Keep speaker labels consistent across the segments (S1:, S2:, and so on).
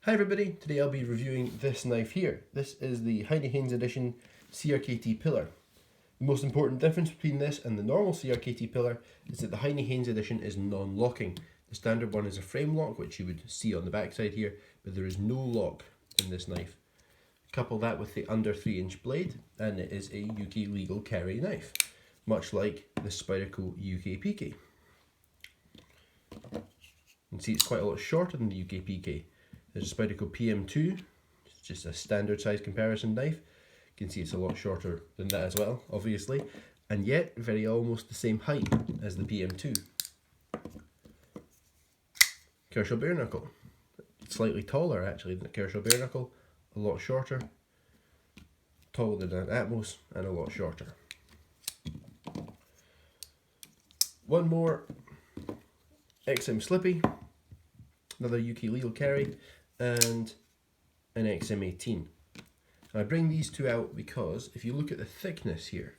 S1: Hi everybody, today I'll be reviewing this knife here. This is the Heinnie Haynes edition CRKT Pilar. The most important difference between this and the normal CRKT Pilar is that the Heinnie Haynes edition is non-locking. The standard one is a frame lock, which you would see on the backside here, but there is no lock in this knife. Couple that with the under 3-inch blade and it is a UK legal carry knife, much like the Spyderco UK PK. You can see it's quite a lot shorter than the UK PK. There's a Spyderco PM2, it's just a standard size comparison knife. You can see it's a lot shorter than that as well, obviously, and yet very almost the same height as the PM2. Kershaw bare knuckle, slightly taller actually than the Kershaw bare knuckle, a lot shorter, taller than an Atmos and a lot shorter. One more XM Slippy, another UK legal carry, and an XM18. I bring these two out because if you look at the thickness here,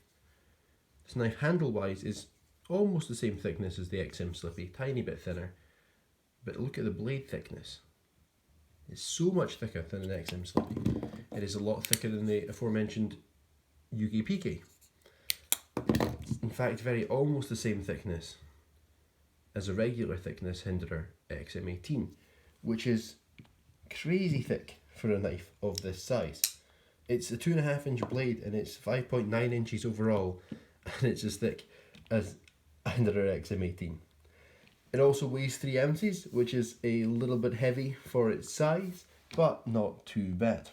S1: this knife handle wise is almost the same thickness as the XM Slippy, tiny bit thinner, but look at the blade thickness. It's so much thicker than an XM Slippy. It is a lot thicker than the aforementioned UK PK. In fact, almost the same thickness as a regular thickness Hinderer XM18, which is crazy thick for a knife of this size. It's a 2.5-inch blade and it's 5.9 inches overall, and it's as thick as a Hinderer XM18. It also weighs 3 ounces, which is a little bit heavy for its size, but not too bad.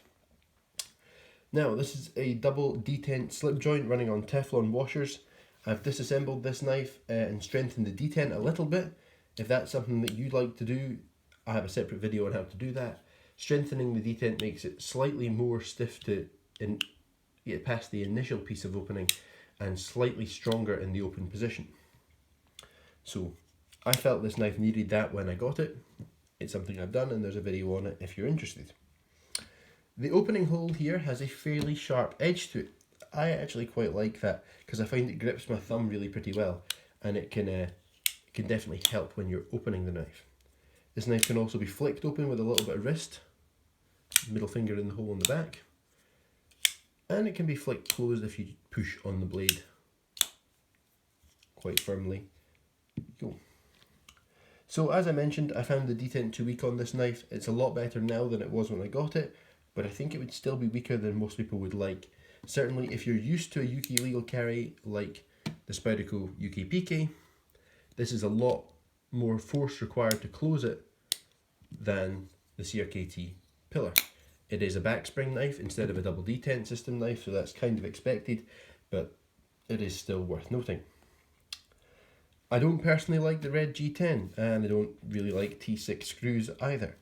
S1: Now, this is a double detent slip joint running on Teflon washers. I've disassembled this knife and strengthened the detent a little bit. If that's something that you'd like to do, I have a separate video on how to do that. Strengthening the detent makes it slightly more stiff to get past the initial piece of opening and slightly stronger in the open position. So I felt this knife needed that when I got it. It's something I've done and there's a video on it if you're interested. The opening hole here has a fairly sharp edge to it. I actually quite like that because I find it grips my thumb really pretty well, and it can definitely help when you're opening the knife. This knife can also be flicked open with a little bit of wrist, middle finger in the hole in the back, and it can be flicked closed if you push on the blade quite firmly. Go. So as I mentioned, I found the detent too weak on this knife. It's a lot better now than it was when I got it, but I think it would still be weaker than most people would like. Certainly if you're used to a UK legal carry like the Spyderco UK PK, this is a lot more force required to close it than the CRKT Pilar. It is a backspring knife instead of a double detent system knife, so that's kind of expected, but it is still worth noting. I don't personally like the red G10, and I don't really like T6 screws either.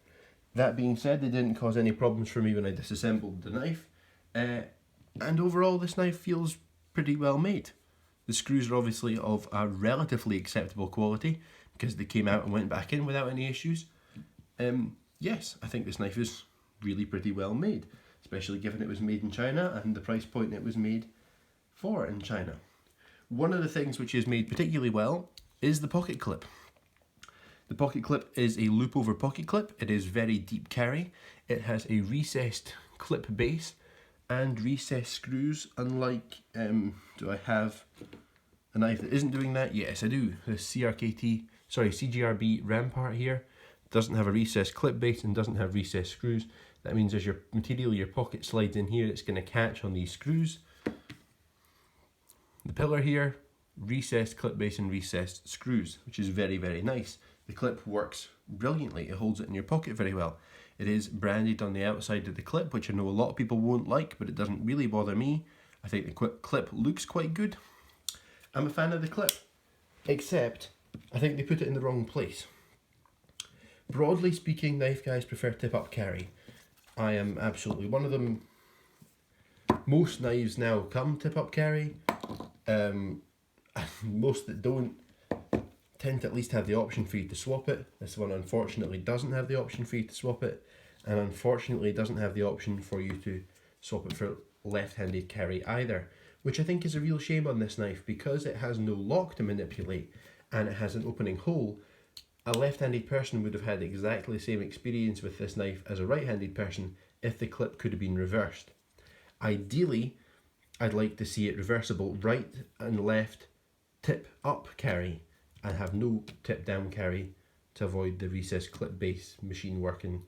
S1: That being said, they didn't cause any problems for me when I disassembled the knife, and overall this knife feels pretty well made. The screws are obviously of a relatively acceptable quality because they came out and went back in without any issues. Yes, I think this knife is really pretty well made, especially given it was made in China and the price point it was made for in China. One of the things which is made particularly well is the pocket clip. The pocket clip is a loop over pocket clip. It is very deep carry. It has a recessed clip base and recessed screws, unlike, do I have a knife that isn't doing that? Yes, I do. The CGRB Rampart here doesn't have a recessed clip base and doesn't have recessed screws. That means as your material, your pocket slides in here, it's going to catch on these screws. The Pilar here, recessed clip base and recessed screws, which is very, very nice. The clip works brilliantly. It holds it in your pocket very well. It is branded on the outside of the clip, which I know a lot of people won't like, but it doesn't really bother me. I think the clip looks quite good. I'm a fan of the clip, except I think they put it in the wrong place. Broadly speaking, knife guys prefer tip-up carry. I am absolutely one of them. Most knives now come tip-up carry. Most that don't tend to at least have the option for you to swap it. This one unfortunately doesn't have the option for you to swap it, and unfortunately doesn't have the option for you to swap it for left-handed carry either, which I think is a real shame on this knife because it has no lock to manipulate and it has an opening hole. A left-handed person would have had exactly the same experience with this knife as a right-handed person if the clip could have been reversed. Ideally, I'd like to see it reversible, right and left tip up carry and have no tip down carry to avoid the recessed clip base machine working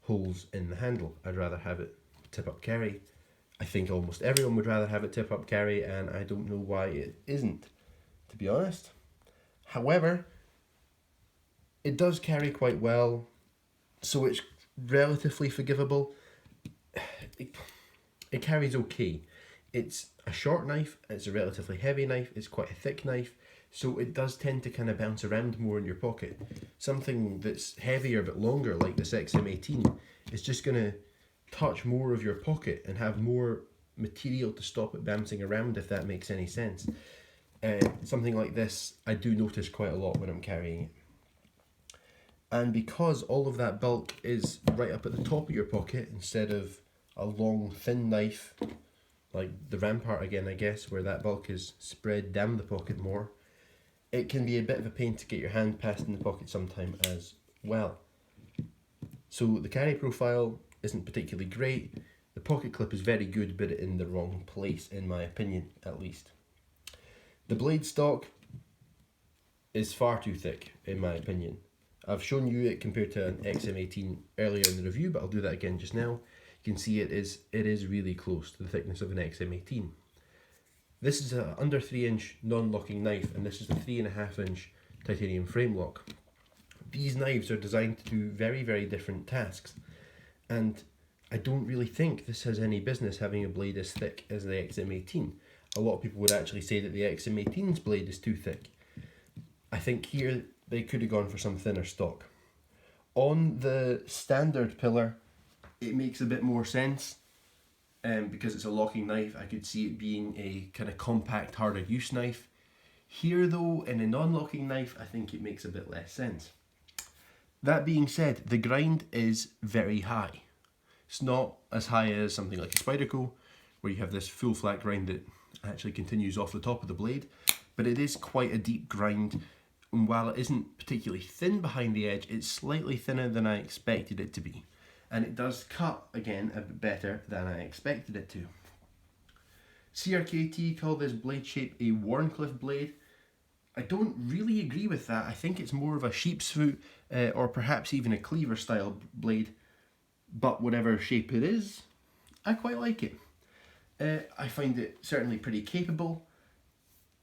S1: holes in the handle. I'd rather have it tip up carry. I think almost everyone would rather have it tip up carry, and I don't know why it isn't, to be honest. However, it does carry quite well, so it's relatively forgivable. It carries okay. It's a short knife, it's a relatively heavy knife, it's quite a thick knife, so it does tend to kind of bounce around more in your pocket. Something that's heavier but longer, like this XM18, is just going to touch more of your pocket and have more material to stop it bouncing around, if that makes any sense. Something like this I do notice quite a lot when I'm carrying it. And because all of that bulk is right up at the top of your pocket instead of a long thin knife like the Rampart again, I guess, where that bulk is spread down the pocket more, it can be a bit of a pain to get your hand past in the pocket sometime as well. So the carry profile isn't particularly great. The pocket clip is very good, but in the wrong place, in my opinion, at least. The blade stock is far too thick, in my opinion. I've shown you it compared to an XM18 earlier in the review, but I'll do that again just now. You can see it is really close to the thickness of an XM18. This is a under 3-inch non-locking knife, and this is a 3.5-inch titanium frame lock. These knives are designed to do very, very different tasks, and I don't really think this has any business having a blade as thick as the XM18. A lot of people would actually say that the XM18's blade is too thick. I think here they could have gone for some thinner stock. On the standard Pilar, it makes a bit more sense, because it's a locking knife. I could see it being a kind of compact, harder use knife. Here though, in a non-locking knife, I think it makes a bit less sense. That being said, the grind is very high. It's not as high as something like a Spyderco, where you have this full flat grind that actually continues off the top of the blade, but it is quite a deep grind, and while it isn't particularly thin behind the edge, it's slightly thinner than I expected it to be. And it does cut, again, a bit better than I expected it to. CRKT call this blade shape a Wharncliffe blade. I don't really agree with that. I think it's more of a sheep's foot, or perhaps even a cleaver style blade. But whatever shape it is, I quite like it. I find it certainly pretty capable.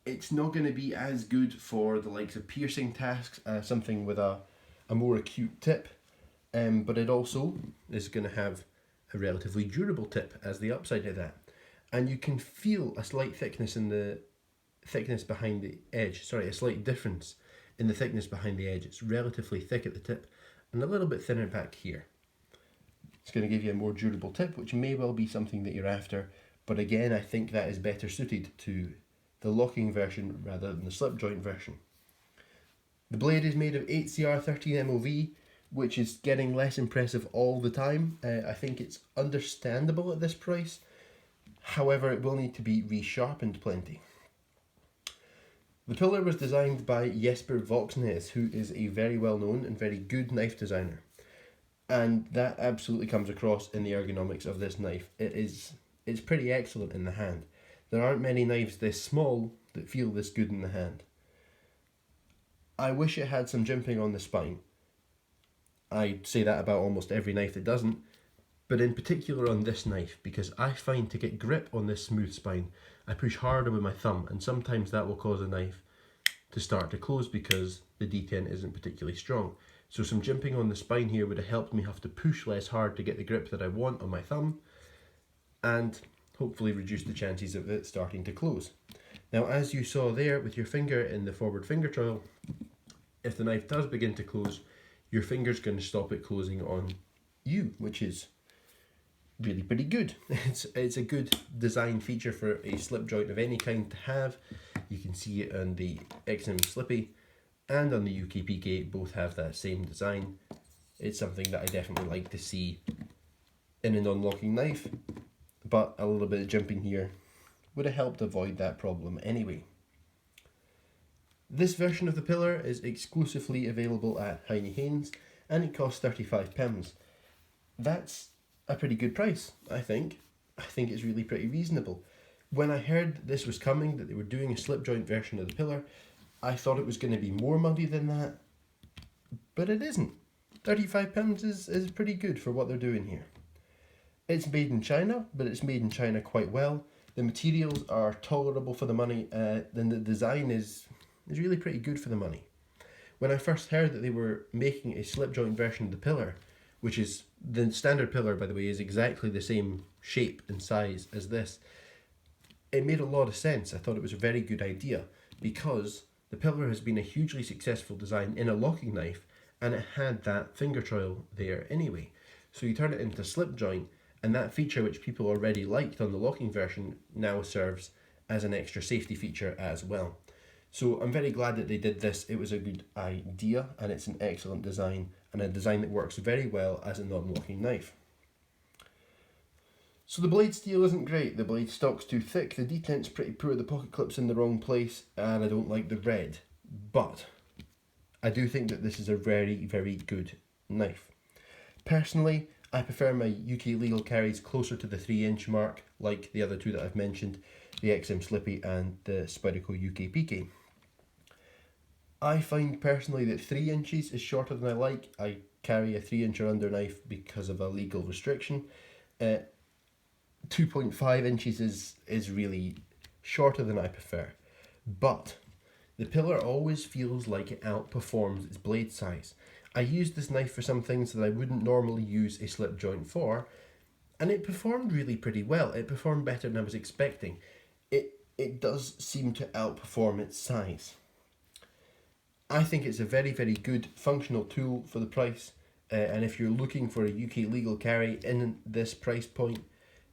S1: It's not going to be as good for the likes of piercing tasks, something with a more acute tip. But it also is going to have a relatively durable tip as the upside of that. And you can feel a slight thickness in the thickness behind the edge. Sorry, a slight difference in the thickness behind the edge. It's relatively thick at the tip and a little bit thinner back here. It's going to give you a more durable tip, which may well be something that you're after. But again, I think that is better suited to the locking version rather than the slip joint version. The blade is made of 8CR13 MOV, which is getting less impressive all the time. I think it's understandable at this price. However, it will need to be resharpened plenty. The Pilar was designed by Jesper Voxnes, who is a very well known and very good knife designer. And that absolutely comes across in the ergonomics of this knife. It's pretty excellent in the hand. There aren't many knives this small that feel this good in the hand. I wish it had some jimping on the spine. I say that about almost every knife that doesn't, but in particular on this knife, because I find to get grip on this smooth spine, I push harder with my thumb, and sometimes that will cause a knife to start to close because the detent isn't particularly strong. So some jimping on the spine here would have helped me have to push less hard to get the grip that I want on my thumb, and hopefully reduce the chances of it starting to close. Now, as you saw there with your finger in the forward finger choil, if the knife does begin to close, your finger's going to stop it closing on you, which is really pretty good. It's a good design feature for a slip joint of any kind to have. You can see it on the XM Slippy and on the UKPK, both have that same design. It's something that I definitely like to see in a non-locking knife, but a little bit of jimping here would have helped avoid that problem anyway. This version of the Pilar is exclusively available at Heinnie Haynes and it costs £35. That's a pretty good price, I think. I think it's really pretty reasonable. When I heard this was coming, that they were doing a slip joint version of the Pilar, I thought it was going to be more muddy than that, but it isn't. £35 is pretty good for what they're doing here. It's made in China, but it's made in China quite well. The materials are tolerable for the money, then the design is really pretty good for the money. When I first heard that they were making a slip joint version of the Pilar, which is the standard Pilar, by the way, is exactly the same shape and size as this, it made a lot of sense. I thought it was a very good idea because the Pilar has been a hugely successful design in a locking knife and it had that finger trowel there anyway. So you turn it into slip joint and that feature which people already liked on the locking version now serves as an extra safety feature as well. So I'm very glad that they did this. It was a good idea and it's an excellent design and a design that works very well as a non-locking knife. So the blade steel isn't great, the blade stock's too thick, the detent's pretty poor, the pocket clip's in the wrong place, and I don't like the red. But I do think that this is a very, very good knife. Personally, I prefer my UK legal carries closer to the 3-inch mark, like the other two that I've mentioned, the XM Slippy and the Spyderco UK PK. I find personally that 3 inches is shorter than I like. I carry a 3-inch or under knife because of a legal restriction. 2.5 inches is really shorter than I prefer, but the Pilar always feels like it outperforms its blade size. I used this knife for some things that I wouldn't normally use a slip joint for, and it performed really pretty well. It performed better than I was expecting. It does seem to outperform its size. I think it's a very, very good functional tool for the price, and if you're looking for a UK legal carry in this price point,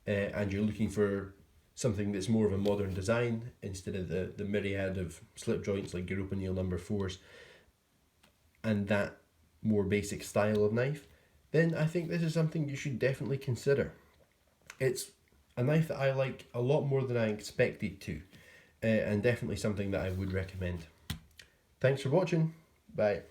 S1: and you're looking for something that's more of a modern design instead of the myriad of slip joints like Europe O'Neill number 4s and that more basic style of knife, then I think this is something you should definitely consider. It's a knife that I like a lot more than I expected to, and definitely something that I would recommend. Thanks for watching. Bye.